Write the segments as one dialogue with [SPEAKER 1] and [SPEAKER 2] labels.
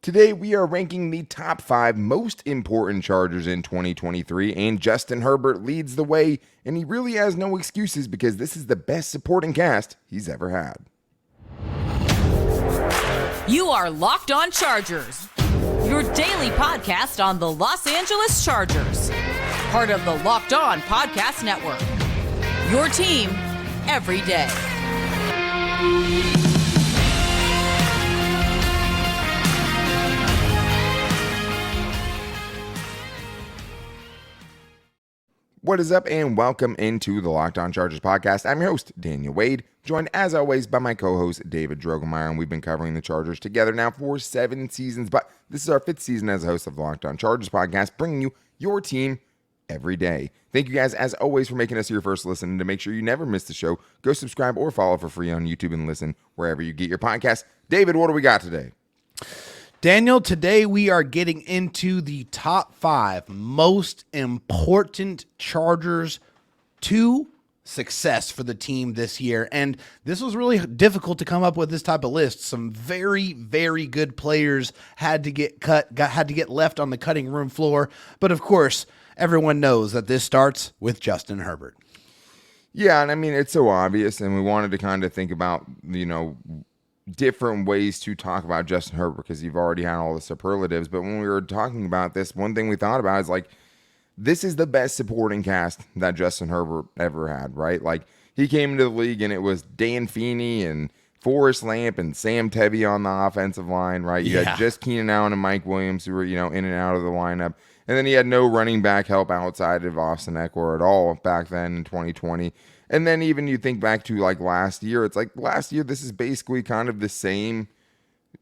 [SPEAKER 1] Today, we are ranking the top 5 most important Chargers in 2023, and Justin Herbert leads the way, and he really has no excuses because this is the best supporting cast he's ever had.
[SPEAKER 2] You are Locked On Chargers, your daily podcast on the Los Angeles Chargers, part of the Locked On Podcast Network, your team every day.
[SPEAKER 1] What is up, and welcome into the Locked On Chargers podcast. I'm your host, Daniel Wade, joined as always by my co-host, David Drogemeyer, and we've been covering the Chargers together now for 7 seasons, but this is our 5th season as a host of the Locked On Chargers podcast, bringing you your team every day. Thank you guys, as always, for making us your first listen, and to make sure you never miss the show, go subscribe or follow for free on YouTube and listen wherever you get your podcasts. David, what do we got today?
[SPEAKER 3] Daniel, today we are getting into the top 5 most important Chargers to success for the team this year. And this was really difficult to come up with this type of list. Some very, very good players had to get had to get left on the cutting room floor. But of course, everyone knows that this starts with Justin Herbert.
[SPEAKER 1] Yeah, and I mean, it's so obvious, and we wanted to kind of think about, different ways to talk about Justin Herbert because you've already had all the superlatives. But when we were talking about this, one thing we thought about is like, this is the best supporting cast that Justin Herbert ever had, right? Like, he came into the league and it was Dan Feeney and Forrest Lamp and Sam Tebby on the offensive line, right? You had just Keenan Allen and Mike Williams who were, in and out of the lineup. And then he had no running back help outside of Austin Ekeler at all back then in 2020. And then even you think back to like last year, it's like last year, this is basically kind of the same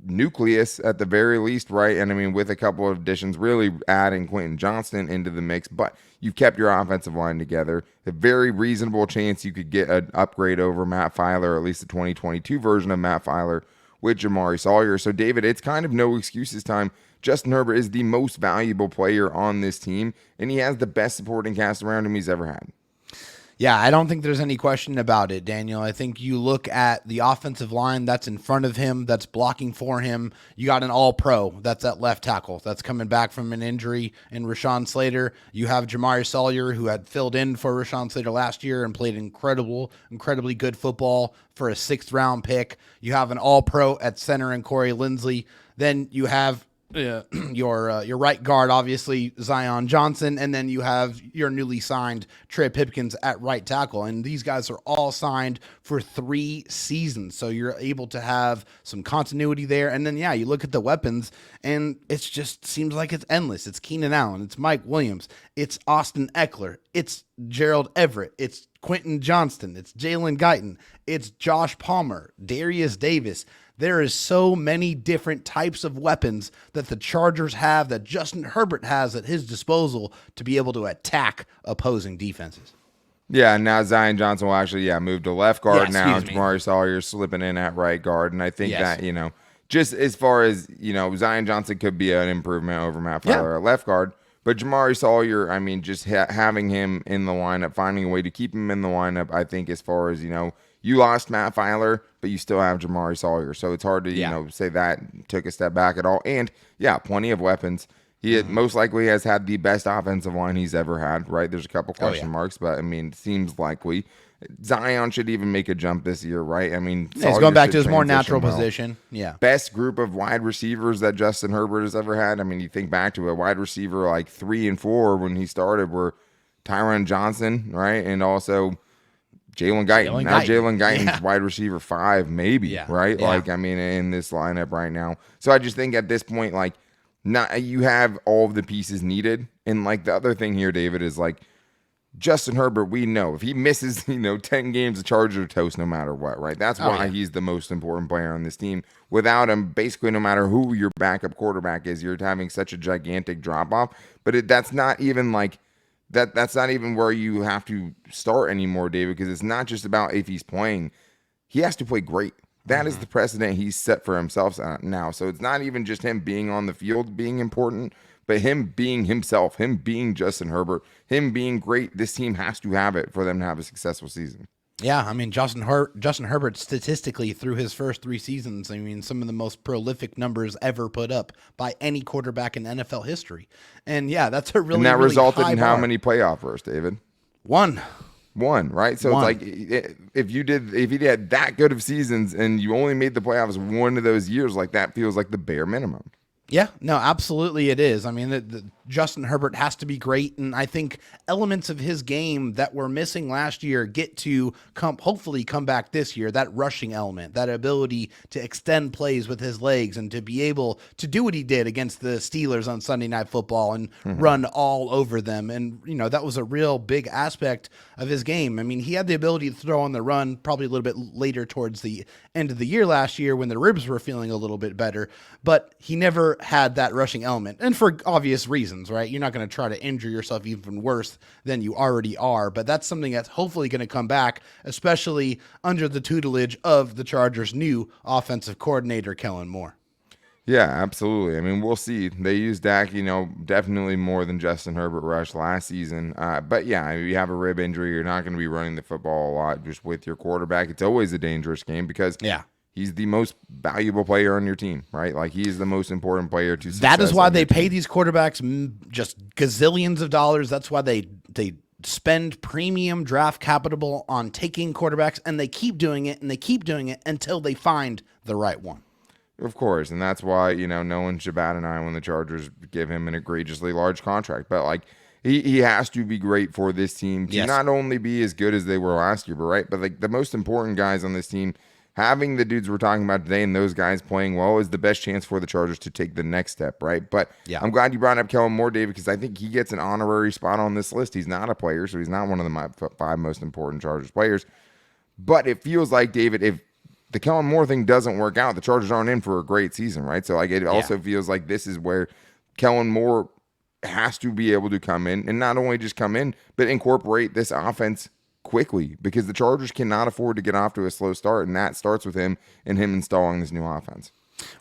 [SPEAKER 1] nucleus at the very least, right? And I mean, with a couple of additions, really adding Quentin Johnston into the mix, but you've kept your offensive line together. A very reasonable chance you could get an upgrade over Matt Filer, or at least the 2022 version of Matt Filer with Jamari Sawyer. So David, it's kind of no excuses time. Justin Herbert is the most valuable player on this team, and he has the best supporting cast around him he's ever had.
[SPEAKER 3] Yeah, I don't think there's any question about it, Daniel. I think you look at the offensive line that's in front of him, that's blocking for him. You got an all-pro that's at left tackle that's coming back from an injury in Rashawn Slater. You have Jamari Sawyer, who had filled in for Rashawn Slater last year and played incredibly good football for a 6th-round pick. You have an all-pro at center in Corey Linsley. Then you have your right guard, obviously Zion Johnson, and then you have your newly signed Trey Pipkins at right tackle, and these guys are all signed for 3 seasons, so you're able to have some continuity there. And then you look at the weapons, and it just seems like it's endless. It's Keenan Allen, it's Mike Williams, it's Austin Ekeler, it's Gerald Everett, it's Quentin Johnston, it's Jalen Guyton, it's Josh Palmer, Darius Davis. There is so many different types of weapons that the Chargers have, that Justin Herbert has at his disposal to be able to attack opposing defenses.
[SPEAKER 1] Yeah, now Zion Johnson will actually, move to left guard now.
[SPEAKER 3] Excuse me.
[SPEAKER 1] Jamari Sawyer slipping in at right guard. And I think that, just as far as, Zion Johnson could be an improvement over Matt Filer at left guard. But Jamari Sawyer, I mean, just having him in the lineup, finding a way to keep him in the lineup, I think as far as, you lost Matt Filer, but you still have Jamari Sawyer. So it's hard to, say that took a step back at all. And, plenty of weapons. He most likely has had the best offensive line he's ever had, right? There's a couple question marks, but, I mean, it seems likely. Zion should even make a jump this year, right? I mean,
[SPEAKER 3] he's going back to his more natural position. Yeah.
[SPEAKER 1] Best group of wide receivers that Justin Herbert has ever had. I mean, you think back to a wide receiver like 3 and 4 when he started were Tyron Johnson, right? And also Jalen Guyton. Now Jalen Guyton's wide receiver 5, maybe, right? Yeah. Like, I mean, in this lineup right now. So I just think at this point, like, you have all of the pieces needed. And like the other thing here, David, is like Justin Herbert, we know if he misses, 10 games, the Chargers are toast no matter what, right? That's why he's the most important player on this team. Without him, basically, no matter who your backup quarterback is, you're having such a gigantic drop-off. But that's not even like that's not even where you have to start anymore, David, because it's not just about if he's playing. He has to play great. That is the precedent he's set for himself now. So it's not even just him being on the field being important, but him being himself, him being Justin Herbert, him being great. This team has to have it for them to have a successful season.
[SPEAKER 3] Yeah, I mean, Justin Herbert statistically through his first 3 seasons, I mean, some of the most prolific numbers ever put up by any quarterback in NFL history. And yeah, that's a really,
[SPEAKER 1] And that
[SPEAKER 3] really
[SPEAKER 1] resulted
[SPEAKER 3] high
[SPEAKER 1] in how
[SPEAKER 3] bar.
[SPEAKER 1] many playoff berths, David?
[SPEAKER 3] One.
[SPEAKER 1] Right? So
[SPEAKER 3] One.
[SPEAKER 1] it's like if you had that good of seasons and you only made the playoffs one of those years, like that feels like the bare minimum.
[SPEAKER 3] Yeah, no, absolutely it is. I mean, the Justin Herbert has to be great, and I think elements of his game that were missing last year get to hopefully come back this year. That rushing element, that ability to extend plays with his legs and to be able to do what he did against the Steelers on Sunday Night Football and run all over them. And, you know, that was a real big aspect of his game. I mean, he had the ability to throw on the run probably a little bit later towards the end of the year last year when the ribs were feeling a little bit better, but he never had that rushing element, and for obvious reasons, right? You're not going to try to injure yourself even worse than you already are, but that's something that's hopefully going to come back, especially under the tutelage of the Chargers' new offensive coordinator, Kellen Moore.
[SPEAKER 1] Yeah, absolutely. I mean, we'll see. They use Dak, definitely more than Justin Herbert rushed last season. But yeah, you have a rib injury. You're not going to be running the football a lot just with your quarterback. It's always a dangerous game because he's the most valuable player on your team, right? Like he's the most important player to success.
[SPEAKER 3] That is why they pay these quarterbacks just gazillions of dollars. That's why they spend premium draft capital on taking quarterbacks, and they keep doing it and they keep doing it until they find the right one.
[SPEAKER 1] Of course, and that's why, no one should bat an eye when the Chargers give him an egregiously large contract. But, like, he has to be great for this team to not only be as good as they were last year, but like the most important guys on this team, having the dudes we're talking about today and those guys playing well is the best chance for the Chargers to take the next step, right? But I'm glad you brought up Kellen Moore, David, because I think he gets an honorary spot on this list. He's not a player, so he's not one of the 5 most important Chargers players. But it feels like, David, if the Kellen Moore thing doesn't work out, the Chargers aren't in for a great season, right? So like it also feels like this is where Kellen Moore has to be able to come in and not only just come in, but incorporate this offense quickly because the Chargers cannot afford to get off to a slow start, and that starts with him and him installing this new offense.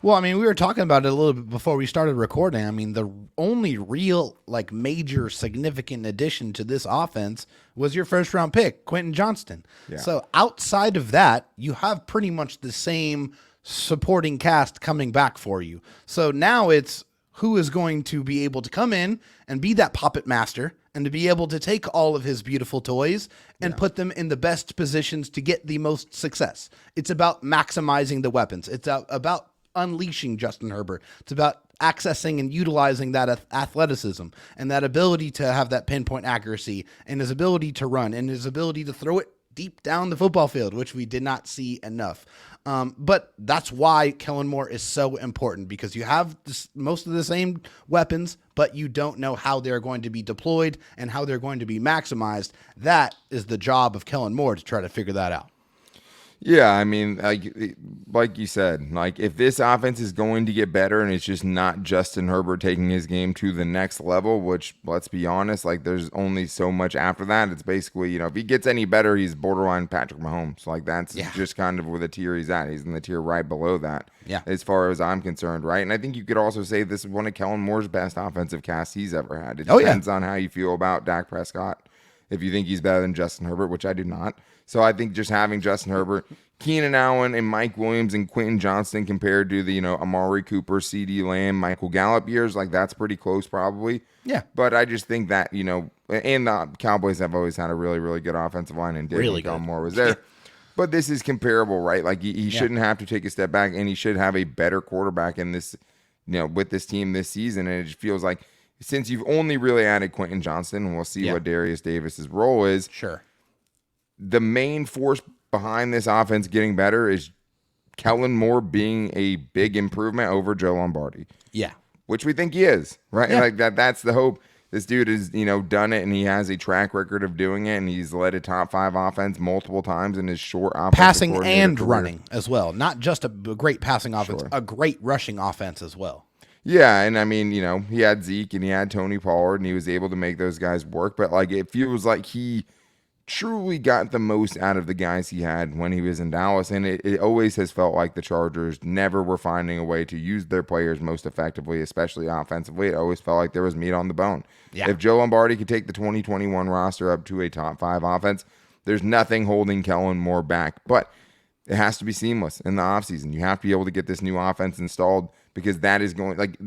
[SPEAKER 3] Well, I mean, we were talking about it a little bit before we started recording. I mean, the only real, like, major significant addition to this offense was your first-round pick, Quentin Johnston. Yeah. So outside of that, you have pretty much the same supporting cast coming back for you. So now it's who is going to be able to come in and be that puppet master and to be able to take all of his beautiful toys and put them in the best positions to get the most success. It's about maximizing the weapons. It's about unleashing Justin Herbert. It's about accessing and utilizing that athleticism and that ability to have that pinpoint accuracy and his ability to run and his ability to throw it deep down the football field, which we did not see enough. But that's why Kellen Moore is so important, because you have most of the same weapons, but you don't know how they're going to be deployed and how they're going to be maximized. That is the job of Kellen Moore, to try to figure that out.
[SPEAKER 1] Yeah, I mean, like you said, like if this offense is going to get better and it's just not Justin Herbert taking his game to the next level, which, let's be honest, like there's only so much after that. It's basically, if he gets any better, he's borderline Patrick Mahomes. Like that's just kind of where the tier he's at. He's in the tier right below that, as far as I'm concerned, right? And I think you could also say this is one of Kellen Moore's best offensive casts he's ever had. It depends on how you feel about Dak Prescott. If you think he's better than Justin Herbert, which I do not. So I think just having Justin Herbert, Keenan Allen, and Mike Williams and Quentin Johnston compared to the, Amari Cooper, CeeDee Lamb, Michael Gallup years, like that's pretty close probably. Yeah. But I just think that, and the Cowboys have always had a really, really good offensive line, and Kellen Moore was there. But this is comparable, right? Like he shouldn't have to take a step back, and he should have a better quarterback in this, with this team this season. And it just feels like since you've only really added Quentin Johnston, and we'll see what Darius Davis's role is.
[SPEAKER 3] Sure.
[SPEAKER 1] The main force behind this offense getting better is Kellen Moore being a big improvement over Joe Lombardi.
[SPEAKER 3] Yeah.
[SPEAKER 1] Which we think he is, right? Yeah. Like that's the hope. This dude has, done it, and he has a track record of doing it, and he's led a top-5 offense multiple times in his short offense.
[SPEAKER 3] Passing and running as well. Not just a great passing offense, a great rushing offense as well.
[SPEAKER 1] Yeah, and I mean, he had Zeke and he had Tony Pollard, and he was able to make those guys work, but like it feels like he truly got the most out of the guys he had when he was in Dallas, and it always has felt like the Chargers never were finding a way to use their players most effectively, especially offensively. It always felt like there was meat on the bone. Yeah. If Joe Lombardi could take the 2021 roster up to a top-5 offense, There's nothing holding Kellen Moore back, but it has to be seamless in the offseason. You have to be able to get this new offense installed because that is going, like,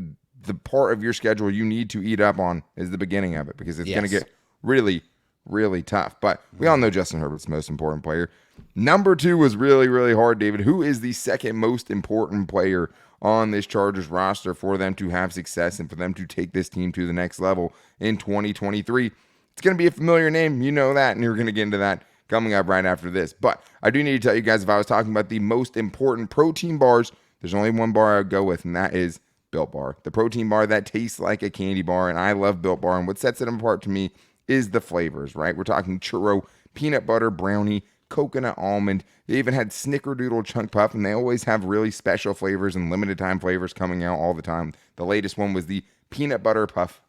[SPEAKER 1] the part of your schedule you need to eat up on is the beginning of it because it's going to get really, really tough. But we all know Justin Herbert's the most important player. Number 2 was really, really hard, David. Who is the second most important player on this Chargers roster for them to have success and for them to take this team to the next level in 2023? It's going to be a familiar name. You know that, and you're going to get into that coming up right after this. But I do need to tell you guys, if I was talking about the most important protein bars, there's only one bar I would go with, and that is Built Bar. The protein bar that tastes like a candy bar, and I love Built Bar. And what sets it apart to me is the flavors, right? We're talking churro, peanut butter, brownie, coconut almond. They even had snickerdoodle chunk puff, and they always have really special flavors and limited time flavors coming out all the time. The latest one was the peanut butter puff.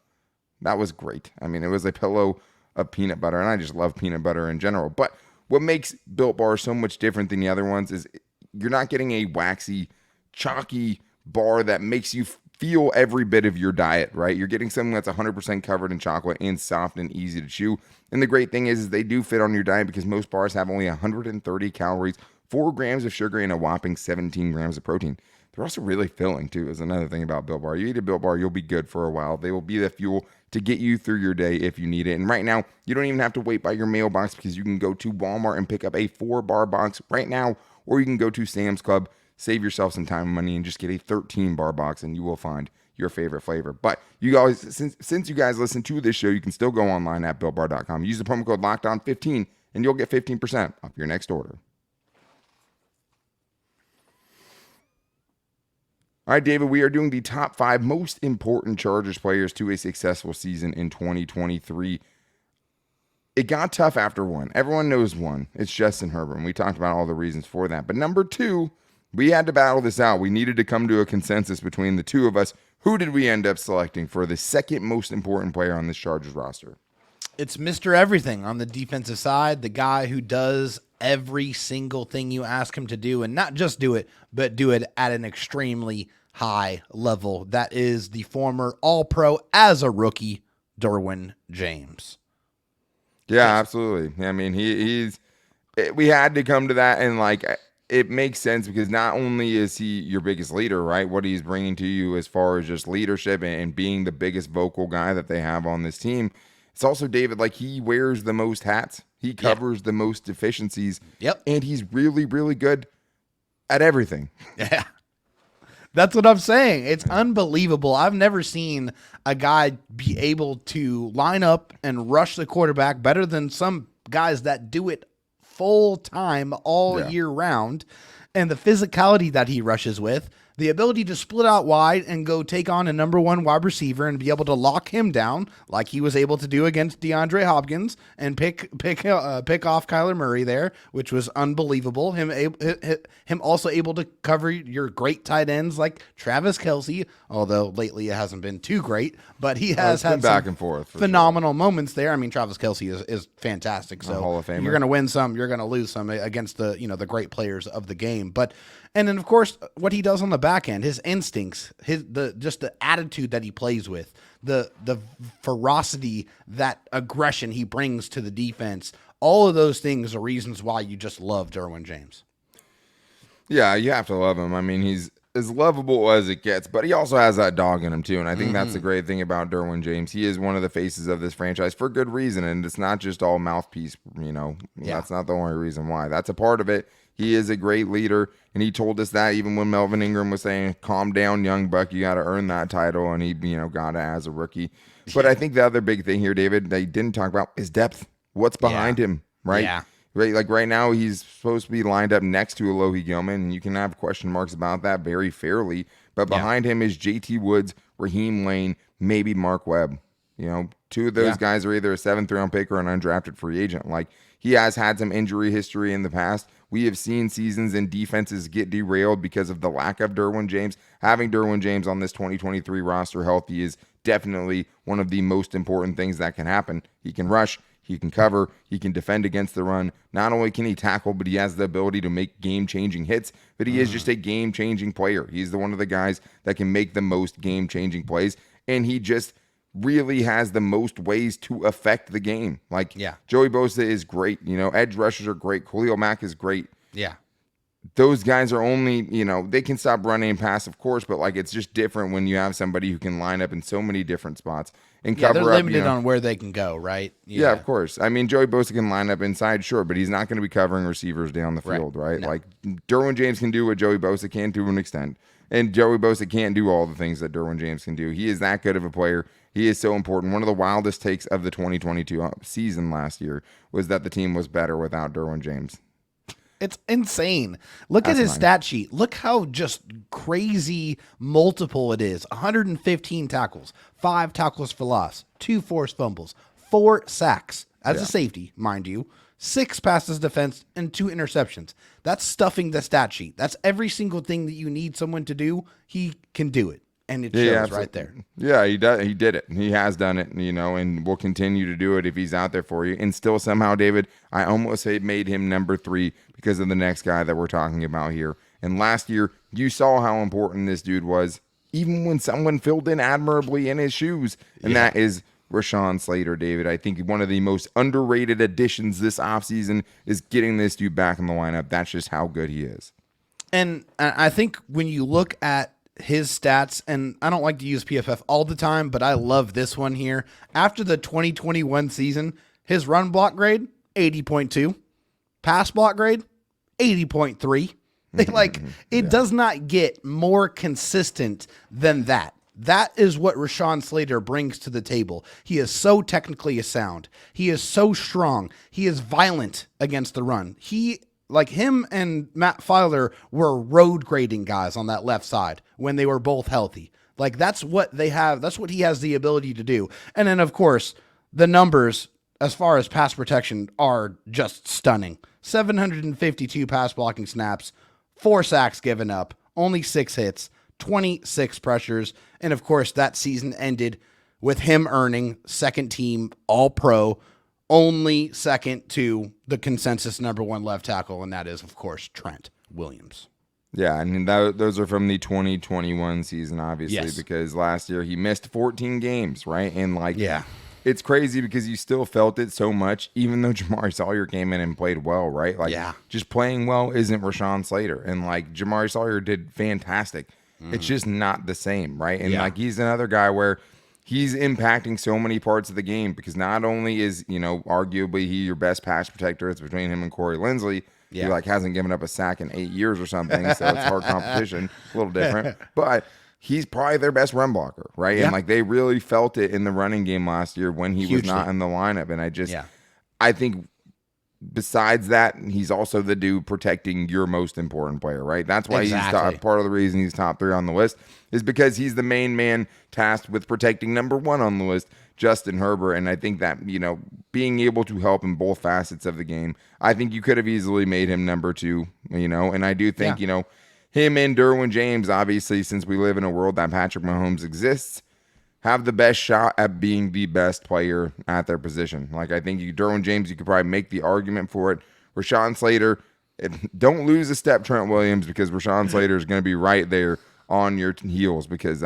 [SPEAKER 1] That was great. I mean, it was a pillow of peanut butter, and I just love peanut butter in general. But what makes Built Bar so much different than the other ones is you're not getting a waxy, chalky bar that makes you feel every bit of your diet, right? You're getting something that's 100% covered in chocolate and soft and easy to chew. And the great thing is they do fit on your diet because most bars have only 130 calories, 4 grams of sugar, and a whopping 17 grams of protein. They're also really filling, too, is another thing about Built Bar. You eat a Built Bar, you'll be good for a while. They will be the fuel to get you through your day if you need it. And right now, you don't even have to wait by your mailbox because you can go to Walmart and pick up a 4-bar box right now, or you can go to Sam's Club, save yourself some time and money, and just get a 13-bar box, and you will find your favorite flavor. But you guys, since you guys listen to this show, you can still go online at BuiltBar.com. Use the promo code LOCKEDON15, and you'll get 15% off your next order. All right, David, we are doing the top 5 most important Chargers players to a successful season in 2023. It got tough after one. Everyone knows one. It's Justin Herbert, and we talked about all the reasons for that. But number 2, we had to battle this out. We needed to come to a consensus between the two of us. Who did we end up selecting for the second most important player on this Chargers roster?
[SPEAKER 3] It's Mr. Everything on the defensive side, the guy who does every single thing you ask him to do, and not just do it, but do it at an extremely high level. That is the former All-Pro as a rookie, Derwin James.
[SPEAKER 1] Yeah, absolutely. I mean, we had to come to that, and like, it makes sense because not only is he your biggest leader, right? What he's bringing to you as far as just leadership and being the biggest vocal guy that they have on this team. It's also, David, like, he wears the most hats. He covers the most deficiencies.
[SPEAKER 3] Yep.
[SPEAKER 1] And he's really, really good at everything.
[SPEAKER 3] Yeah. That's what I'm saying. It's unbelievable. I've never seen a guy be able to line up and rush the quarterback better than some guys that do it full time all year round. And the physicality that he rushes with, the ability to split out wide and go take on a number 1 wide receiver and be able to lock him down like he was able to do against DeAndre Hopkins and pick off Kyler Murray there, which was unbelievable. Him also able to cover your great tight ends like Travis Kelce, although lately it hasn't been too great, but he has had
[SPEAKER 1] back and forth
[SPEAKER 3] phenomenal moments there. I mean, Travis Kelce is fantastic. So
[SPEAKER 1] Hall of Famer.
[SPEAKER 3] You're going to win some, you're going to lose some against the great players of the game. And then, of course, what he does on the back end, his instincts, just the attitude that he plays with, the ferocity, that aggression he brings to the defense, all of those things are reasons why you just love Derwin James.
[SPEAKER 1] Yeah, you have to love him. I mean, he's as lovable as it gets, but he also has that dog in him too. And I think that's the great thing about Derwin James. He is one of the faces of this franchise for good reason. And it's not just all mouthpiece, That's not the only reason why. That's a part of it. He is a great leader, and he told us that even when Melvin Ingram was saying, calm down, young buck, you got to earn that title, and he, got it as a rookie. But I think the other big thing here, David, that he didn't talk about is depth. What's behind him, right?
[SPEAKER 3] Yeah.
[SPEAKER 1] Right, like right now, he's supposed to be lined up next to Alohi Gilman, and you can have question marks about that very fairly. But behind him is J.T. Woods, Raheem Lane, maybe Mark Webb. 2 of those guys are either a 7th-round pick or an undrafted free agent. Like, he has had some injury history in the past. We have seen seasons and defenses get derailed because of the lack of Derwin James. Having Derwin James on this 2023 roster healthy is definitely one of the most important things that can happen. He can rush, he can cover, he can defend against the run. Not only can he tackle, but he has the ability to make game-changing hits, but he is just a game-changing player. He's one of the guys that can make the most game-changing plays, and he just really has the most ways to affect the game. Like,
[SPEAKER 3] Yeah.
[SPEAKER 1] Joey Bosa is great. Edge rushers are great. Khalil Mack is great.
[SPEAKER 3] Yeah.
[SPEAKER 1] Those guys are only, they can stop running and pass, of course, but like it's just different when you have somebody who can line up in so many different spots and cover
[SPEAKER 3] they're
[SPEAKER 1] up.
[SPEAKER 3] limited on where they can go, right?
[SPEAKER 1] Yeah, of course. I mean, Joey Bosa can line up inside, sure, but he's not going to be covering receivers down the field, right?
[SPEAKER 3] No.
[SPEAKER 1] Like Derwin James can do what Joey Bosa can to an extent, and Joey Bosa can't do all the things that Derwin James can do. He is that good of a player. He is so important. One of the wildest takes of the 2022 season last year was that the team was better without Derwin James.
[SPEAKER 3] It's insane. Look at his stat sheet. Look how just crazy multiple it is. 115 tackles, 5 tackles for loss, 2 forced fumbles, 4 sacks as a safety, mind you, 6 passes defense, and 2 interceptions. That's stuffing the stat sheet. That's every single thing that you need someone to do. He can do it. And it shows right there.
[SPEAKER 1] Yeah, he does. He did it. He has done it, and will continue to do it if he's out there for you. And still somehow, David, I almost made him number 3 because of the next guy that we're talking about here. And last year, you saw how important this dude was, even when someone filled in admirably in his shoes. And that is Rashawn Slater, David. I think one of the most underrated additions this offseason is getting this dude back in the lineup. That's just how good he is.
[SPEAKER 3] And I think when you look at his stats, and I don't like to use PFF all the time, but I love this one here. After the 2021 season, his run block grade, 80.2. Pass block grade, 80.3. It does not get more consistent than that. That is what Rashawn Slater brings to the table. He is so technically sound. He is so strong. He is violent against the run. Like him and Matt Filer were road grading guys on that left side when they were both healthy. Like that's what they have. That's what he has the ability to do. And then of course the numbers as far as pass protection are just stunning. 752 pass blocking snaps, 4 sacks given up, only 6 hits, 26 pressures. And of course that season ended with him earning second team All-Pro, only second to the consensus number 1 left tackle, and that is, of course, Trent Williams.
[SPEAKER 1] Yeah, I mean, those are from the 2021 season, obviously, because last year he missed 14 games, right? And, it's crazy because you still felt it so much, even though Jamari Sawyer came in and played well, right? Just playing well isn't Rashawn Slater. And, Jamari Sawyer did fantastic. It's just not the same, right? And, he's another guy where he's impacting so many parts of the game because not only is, arguably he your best pass protector, it's between him and Corey Linsley. He hasn't given up a sack in 8 years or something, so it's hard competition, a little different. But he's probably their best run blocker, right?
[SPEAKER 3] Yeah.
[SPEAKER 1] And they really felt it in the running game last year when he was not in the lineup. And I think besides that, he's also the dude protecting your most important player, right? That's why he's part of the reason he's top 3 on the list is because he's the main man tasked with protecting number 1 on the list, Justin Herbert. And I think that, being able to help in both facets of the game, I think you could have easily made him number 2, and I do think, him and Derwin James, obviously, since we live in a world that Patrick Mahomes exists, have the best shot at being the best player at their position. I think Derwin James, you could probably make the argument for it. Rashawn Slater, don't lose a step, Trent Williams, because Rashawn Slater is going to be right there on your heels because,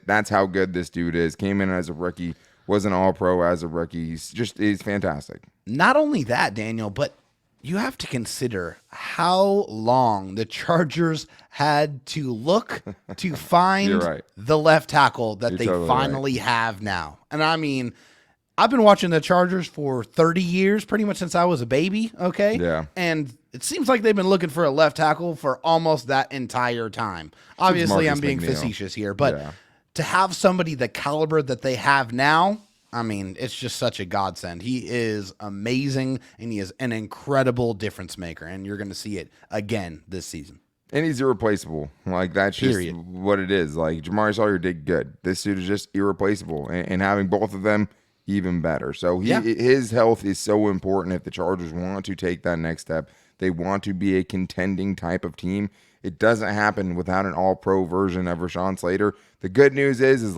[SPEAKER 1] that's how good this dude is. Came in as a rookie, was an All-Pro as a rookie. He's fantastic.
[SPEAKER 3] Not only that, Daniel, but you have to consider how long the Chargers had to look to find the left tackle that they finally have now. And I've been watching the Chargers for 30 years, pretty much since I was a baby, okay?
[SPEAKER 1] Yeah.
[SPEAKER 3] And it seems like they've been looking for a left tackle for almost that entire time. Obviously, I'm being facetious here, but to have somebody the caliber that they have now, it's just such a godsend. He is amazing, and he is an incredible difference maker, and you're going to see it again this season.
[SPEAKER 1] And he's irreplaceable. That's just what it is. Jamari Sawyer did good. This dude is just irreplaceable, and having both of them, even better. So his health is so important if the Chargers want to take that next step. They want to be a contending type of team. It doesn't happen without an all-pro version of Rashawn Slater. The good news is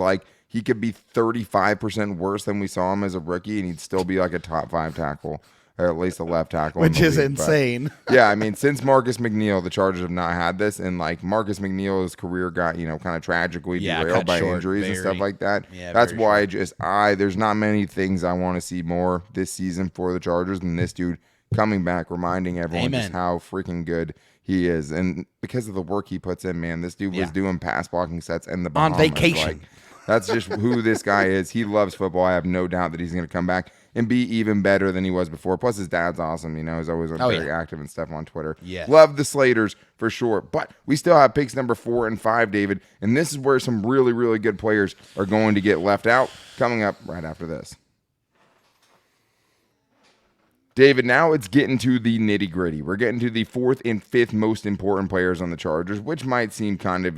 [SPEAKER 1] he could be 35% worse than we saw him as a rookie, and he'd still be a top 5 tackle. or at least a left tackle.
[SPEAKER 3] Which is
[SPEAKER 1] But,
[SPEAKER 3] insane.
[SPEAKER 1] yeah, I mean, since Marcus McNeil, the Chargers have not had this, and like Marcus McNeil's career got kind of tragically derailed by injuries and stuff like that.
[SPEAKER 3] Yeah,
[SPEAKER 1] that's
[SPEAKER 3] very
[SPEAKER 1] why
[SPEAKER 3] short.
[SPEAKER 1] there's not many things I want to see more this season for the Chargers than this dude coming back, reminding everyone just how freaking good he is, and because of the work he puts in, man, this dude was doing pass blocking sets in the Bahamas.
[SPEAKER 3] On vacation.
[SPEAKER 1] Like, that's just who this guy is. He loves football. I have no doubt that he's going to come back and be even better than he was before. Plus, his dad's awesome. He's always very active and stuff on Twitter.
[SPEAKER 3] Yes.
[SPEAKER 1] Love the Slaters for sure. But we still have picks number 4 and 5, David, and this is where some really, really good players are going to get left out. Coming up right after this. David, now it's getting to the nitty gritty. We're getting to the 4th and 5th most important players on the Chargers, which might seem kind of,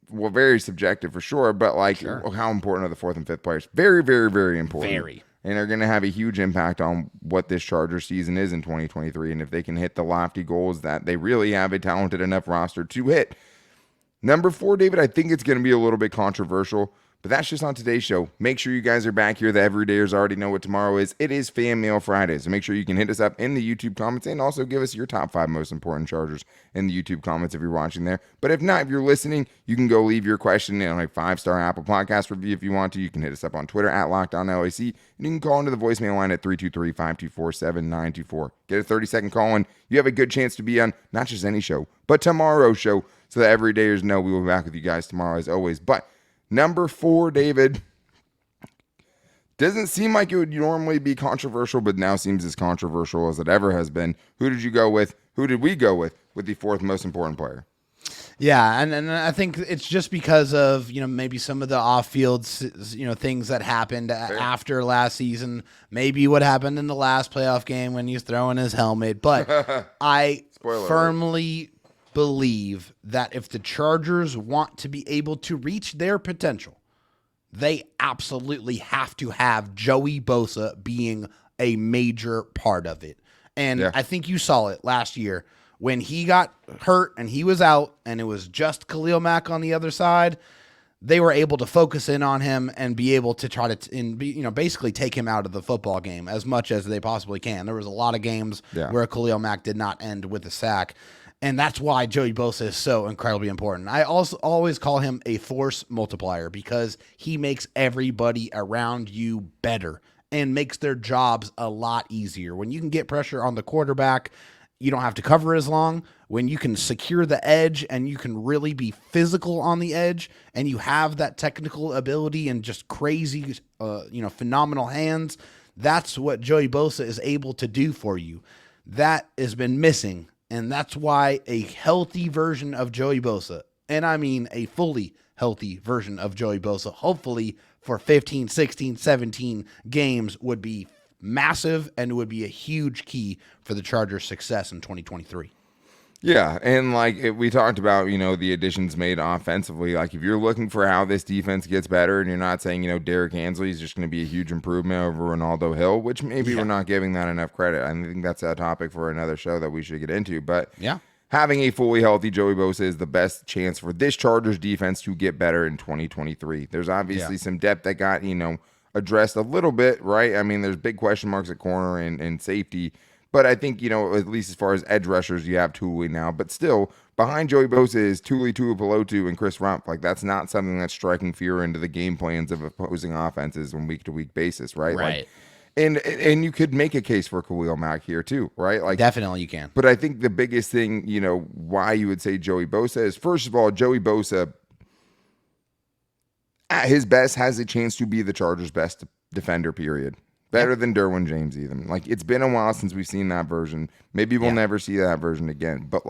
[SPEAKER 1] very subjective for sure, but how important are the 4th and 5th players? Very, very, very important.
[SPEAKER 3] Very.
[SPEAKER 1] And they're going to have a huge impact on what this Chargers season is in 2023. And if they can hit the lofty goals that they really have a talented enough roster to hit. Number 4, David, I think it's going to be a little bit controversial. But that's just on today's show. Make sure you guys are back here. The everydayers already know what tomorrow is. It is Fan Mail Friday. So make sure you can hit us up in the YouTube comments and also give us your top 5 most important Chargers in the YouTube comments if you're watching there. But if not, if you're listening, you can go leave your question in a 5-star Apple Podcast review if you want to. You can hit us up on Twitter at LockedOnLAC. And you can call into the voicemail line at 323-524-7924. Get a 30-second call in. You have a good chance to be on not just any show, but tomorrow's show. So that everydayers know we will be back with you guys tomorrow as always. But number 4, David, doesn't seem like it would normally be controversial, but now seems as controversial as it ever has been. Who did you go with? Who did we go with the 4th most important player?
[SPEAKER 3] Yeah, and I think it's just because of, maybe some of the off-field, things that happened after last season, maybe what happened in the last playoff game when he's throwing his helmet. But I firmly believe that if the Chargers want to be able to reach their potential, they absolutely have to have Joey Bosa being a major part of it. And I think you saw it last year when he got hurt and he was out and it was just Khalil Mack on the other side. They were able to focus in on him and be able to try to, basically take him out of the football game as much as they possibly can. There was a lot of games where Khalil Mack did not end with a sack. And that's why Joey Bosa is so incredibly important. I also always call him a force multiplier because he makes everybody around you better and makes their jobs a lot easier. When you can get pressure on the quarterback, you don't have to cover as long. When you can secure the edge and you can really be physical on the edge and you have that technical ability and just crazy, phenomenal hands, that's what Joey Bosa is able to do for you. That has been missing. And that's why a healthy version of Joey Bosa, and I mean a fully healthy version of Joey Bosa, hopefully for 15, 16, 17 games would be massive and would be a huge key for the Chargers' success in 2023.
[SPEAKER 1] Yeah, and we talked about, the additions made offensively. Like, if you're looking for how this defense gets better and you're not saying, Derrick Ansley is just going to be a huge improvement over Ronaldo Hill, which maybe we're not giving that enough credit. I think that's a topic for another show that we should get into. But having a fully healthy Joey Bosa is the best chance for this Chargers defense to get better in 2023. There's obviously some depth that got, addressed a little bit, right? I mean, there's big question marks at corner and safety. But I think, at least as far as edge rushers, you have Tuli now. But still, behind Joey Bosa is Tuli Tuipulotu and Chris Rumph. That's not something that's striking fear into the game plans of opposing offenses on week-to-week basis, right?
[SPEAKER 3] Right.
[SPEAKER 1] And you could make a case for Khalil Mack here too, right?
[SPEAKER 3] Definitely you can.
[SPEAKER 1] But I think the biggest thing, why you would say Joey Bosa is, first of all, Joey Bosa, at his best, has a chance to be the Chargers' best defender, period. Better than Derwin James even. It's been a while since we've seen that version. Maybe we'll never see that version again. But,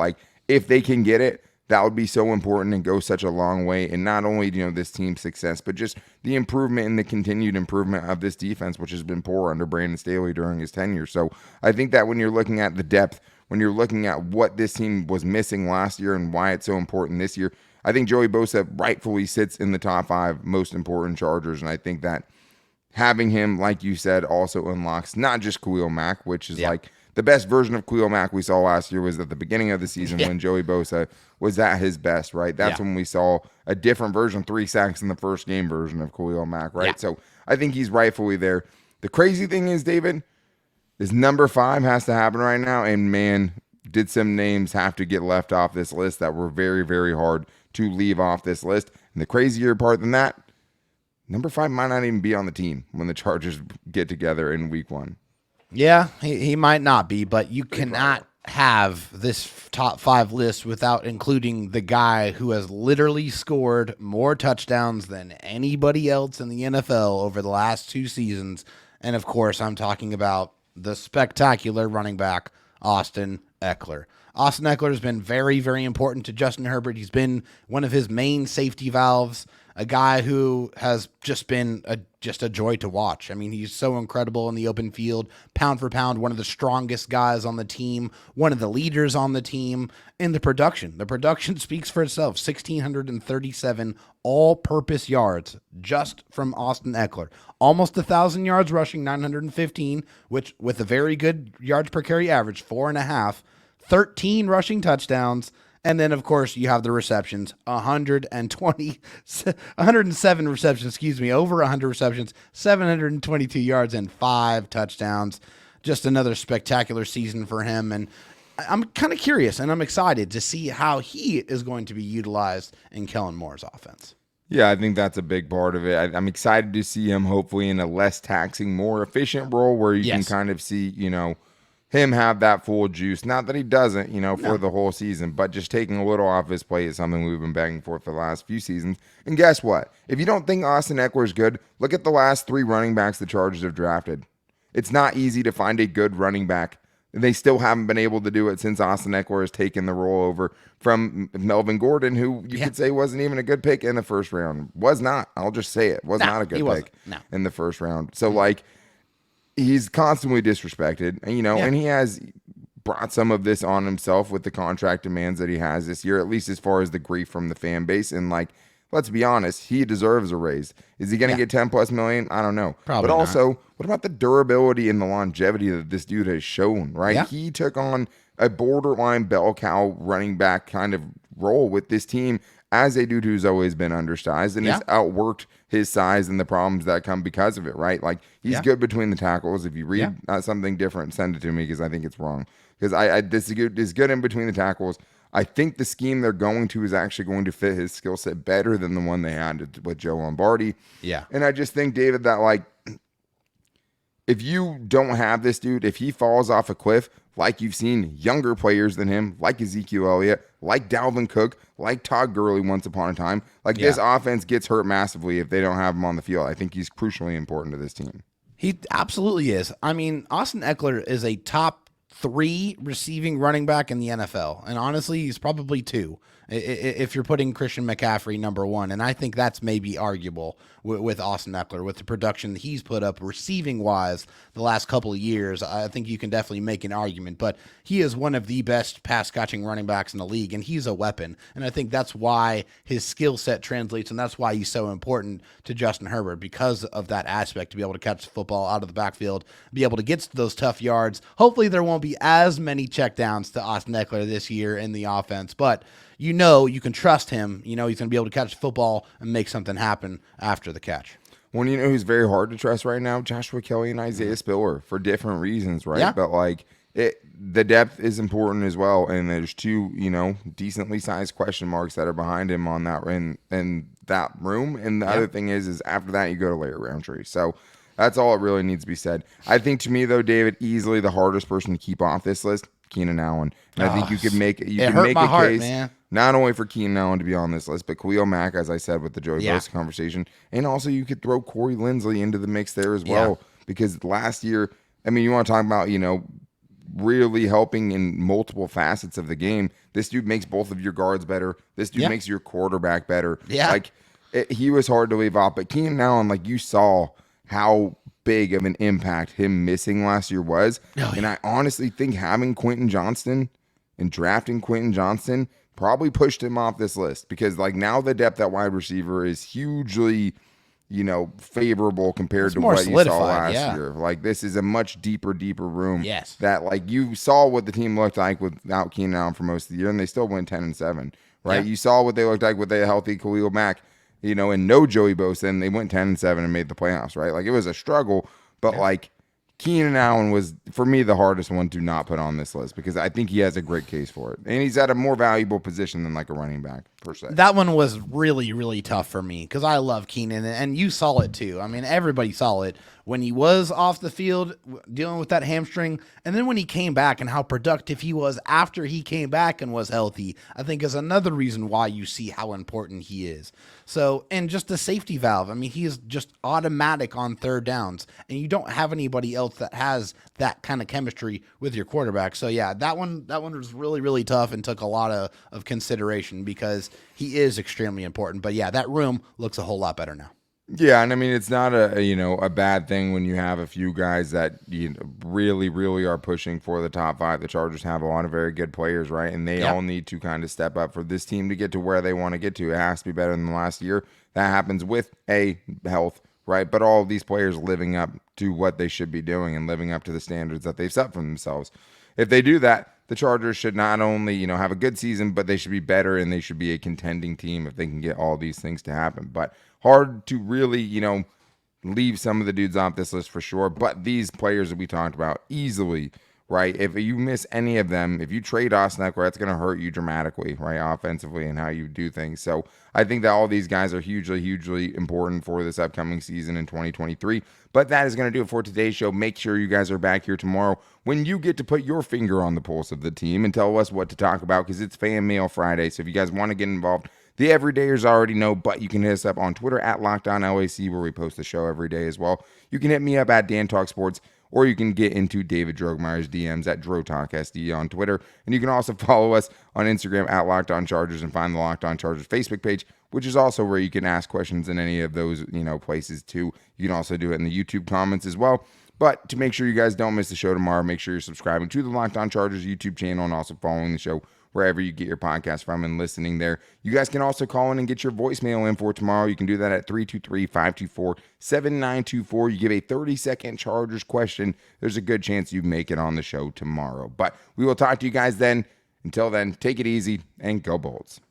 [SPEAKER 1] if they can get it, that would be so important and go such a long way. And not only, this team's success, but just the improvement and the continued improvement of this defense, which has been poor under Brandon Staley during his tenure. So I think that when you're looking at the depth, when you're looking at what this team was missing last year and why it's so important this year, I think Joey Bosa rightfully sits in the top 5 most important Chargers. And I think that having him, like you said, also unlocks not just Khalil Mack, which is the best version of Khalil Mack we saw last year was at the beginning of the season when Joey Bosa was at his best, right? That's when we saw a different version, 3 sacks in the first game version of Khalil Mack, right? So I think he's rightfully there. The crazy thing is, David, This number 5 has to happen right now. And man, did some names have to get left off this list that were very, very hard to leave off this list. And the crazier part than that, number 5 might not even be on the team when the Chargers get together in week 1.
[SPEAKER 3] Yeah, he might not be, but you cannot have this top 5 list without including the guy who has literally scored more touchdowns than anybody else in the NFL over the last 2 seasons. And of course, I'm talking about the spectacular running back, Austin Ekeler. Austin Ekeler has been very, very important to Justin Herbert. He's been one of his main safety valves, a guy who has just been just a joy to watch. I mean, he's so incredible in the open field, pound for pound, one of the strongest guys on the team, one of the leaders on the team, and the production. The production speaks for itself. 1,637 all-purpose yards just from Austin Ekeler. Almost 1,000 yards rushing, 915, which with a very good yards per carry average, 4.5, 13 rushing touchdowns. And then, of course, you have the receptions, 107 receptions, over 100 receptions, 722 yards, and 5 touchdowns. Just another spectacular season for him. And I'm kind of curious, and I'm excited to see how he is going to be utilized in Kellen Moore's offense.
[SPEAKER 1] Yeah, I think that's a big part of it. I'm excited to see him hopefully in a less taxing, more efficient role where you can kind of see, him have that full juice. Not that he doesn't, for the whole season, but just taking a little off his plate is something we've been begging for the last few seasons. And guess what? If you don't think Austin Ekeler is good, look at the last 3 running backs the Chargers have drafted. It's not easy to find a good running back. They still haven't been able to do it since Austin Ekeler has taken the role over from Melvin Gordon, who you could say wasn't even a good pick in the first round. Was not. I'll just say it. Was not a good pick in the first round. So, he's constantly disrespected, and he has brought some of this on himself with the contract demands that he has this year, at least as far as the grief from the fan base. And let's be honest, he deserves a raise. Is he going to get 10 plus million? I don't know.
[SPEAKER 3] Probably
[SPEAKER 1] but also, what about the durability and the longevity that this dude has shown, right?
[SPEAKER 3] Yeah.
[SPEAKER 1] He took on a borderline bell cow running back kind of role with this team as a dude who's always been undersized and has outworked his size and the problems that come because of it, right? He's good between the tackles. If you read something different, send it to me because I think it's wrong. Because this is good in between the tackles. I think the scheme they're going to is actually going to fit his skill set better than the one they had with Joe Lombardi.
[SPEAKER 3] Yeah.
[SPEAKER 1] And I just think, David, that if you don't have this dude, if he falls off a cliff, like you've seen younger players than him, like Ezekiel Elliott, like Dalvin Cook, like Todd Gurley once upon a time, this offense gets hurt massively if they don't have him on the field. I think he's crucially important to this team.
[SPEAKER 3] He absolutely is. I mean, Austin Ekeler is a top 3 receiving running back in the NFL. And honestly, he's probably 2 if you're putting Christian McCaffrey number 1. And I think that's maybe arguable with Austin Ekeler, with the production that he's put up receiving-wise the last couple of years. I think you can definitely make an argument. But he is one of the best pass-catching running backs in the league, and he's a weapon. And I think that's why his skill set translates, and that's why he's so important to Justin Herbert, because of that aspect, to be able to catch the football out of the backfield, be able to get to those tough yards. Hopefully there won't be as many checkdowns to Austin Ekeler this year in the offense, but you can trust him. He's going to be able to catch the football and make something happen after the catch.
[SPEAKER 1] Well, who's very hard to trust right now? Joshua Kelly and Isaiah Spiller for different reasons, right?
[SPEAKER 3] Yeah.
[SPEAKER 1] But the depth is important as well, and there's 2, decently sized question marks that are behind him on that in that room. And the other thing is after that you go to Larry Roundtree. So that's all it really needs to be said. I think to me though, David, easily the hardest person to keep off this list, Keenan Allen. And I think you could make a case,
[SPEAKER 3] man.
[SPEAKER 1] Not only for Keenan Allen to be on this list, but Khalil Mack, as I said, with the Joey Bosa conversation. And also you could throw Corey Linsley into the mix there as well. Because last year, you want to talk about, really helping in multiple facets of the game. This dude makes both of your guards better. This dude makes your quarterback better.
[SPEAKER 3] Yeah.
[SPEAKER 1] He was hard to leave off. But Keenan Allen, you saw how big of an impact him missing last year was. And I honestly think having Quentin Johnston and drafting Quentin Johnston probably pushed him off this list, because now the depth at wide receiver is hugely, favorable compared to what you saw last year. This is a much deeper room.
[SPEAKER 3] Yes.
[SPEAKER 1] That you saw what the team looked like without Keenan Allen for most of the year, and they still went 10-7, right? Yeah. You saw what they looked like with a healthy Khalil Mack, and no Joey Bosa, and they went 10-7 and made the playoffs, right? It was a struggle, but Keenan Allen was, for me, the hardest one to not put on this list because I think he has a great case for it. And he's at a more valuable position than like a running back, per se.
[SPEAKER 3] That one was really, really tough for me because I love Keenan, and you saw it too. I mean, everybody saw it when he was off the field dealing with that hamstring, and then when he came back and how productive he was after he came back and was healthy, I think is another reason why you see how important he is. So, and just the safety valve. I mean, he is just automatic on third downs, and you don't have anybody else that has that kind of chemistry with your quarterback. So yeah, that one was really, really tough and took a lot of consideration because he is extremely important. But yeah, that room looks a whole lot better now.
[SPEAKER 1] Yeah, and I mean it's not a bad thing when you have a few guys that really, really are pushing for the top 5. The Chargers have a lot of very good players, right? And they all need to kind of step up for this team to get to where they want to get to. It has to be better than last year. That happens with health, right? But all of these players living up to what they should be doing and living up to the standards that they've set for themselves. If they do that, the Chargers should not only, have a good season, but they should be better and they should be a contending team if they can get all these things to happen. But hard to really, leave some of the dudes off this list for sure. But these players that we talked about easily, right? If you miss any of them, if you trade Austin Ekeler, that's going to hurt you dramatically, right? Offensively and how you do things. So I think that all these guys are hugely, hugely important for this upcoming season in 2023. But that is going to do it for today's show. Make sure you guys are back here tomorrow when you get to put your finger on the pulse of the team and tell us what to talk about because it's Fan Mail Friday. So if you guys want to get involved, the everydayers already know, but you can hit us up on Twitter at LockedOnLAC where we post the show every day as well. You can hit me up at Dan Talk Sports, or you can get into David Drogmeyer's DMs at DroTalkSD on Twitter. And you can also follow us on Instagram at Locked On Chargers and find the Locked On Chargers Facebook page, which is also where you can ask questions in any of those, places too. You can also do it in the YouTube comments as well. But to make sure you guys don't miss the show tomorrow, make sure you're subscribing to the Locked On Chargers YouTube channel and also following the show wherever you get your podcast from and listening there. You guys can also call in and get your voicemail in for tomorrow. You can do that at 323-524-7924. You give a 30-second Chargers question. There's a good chance you make it on the show tomorrow. But we will talk to you guys then. Until then, take it easy and go Bolts.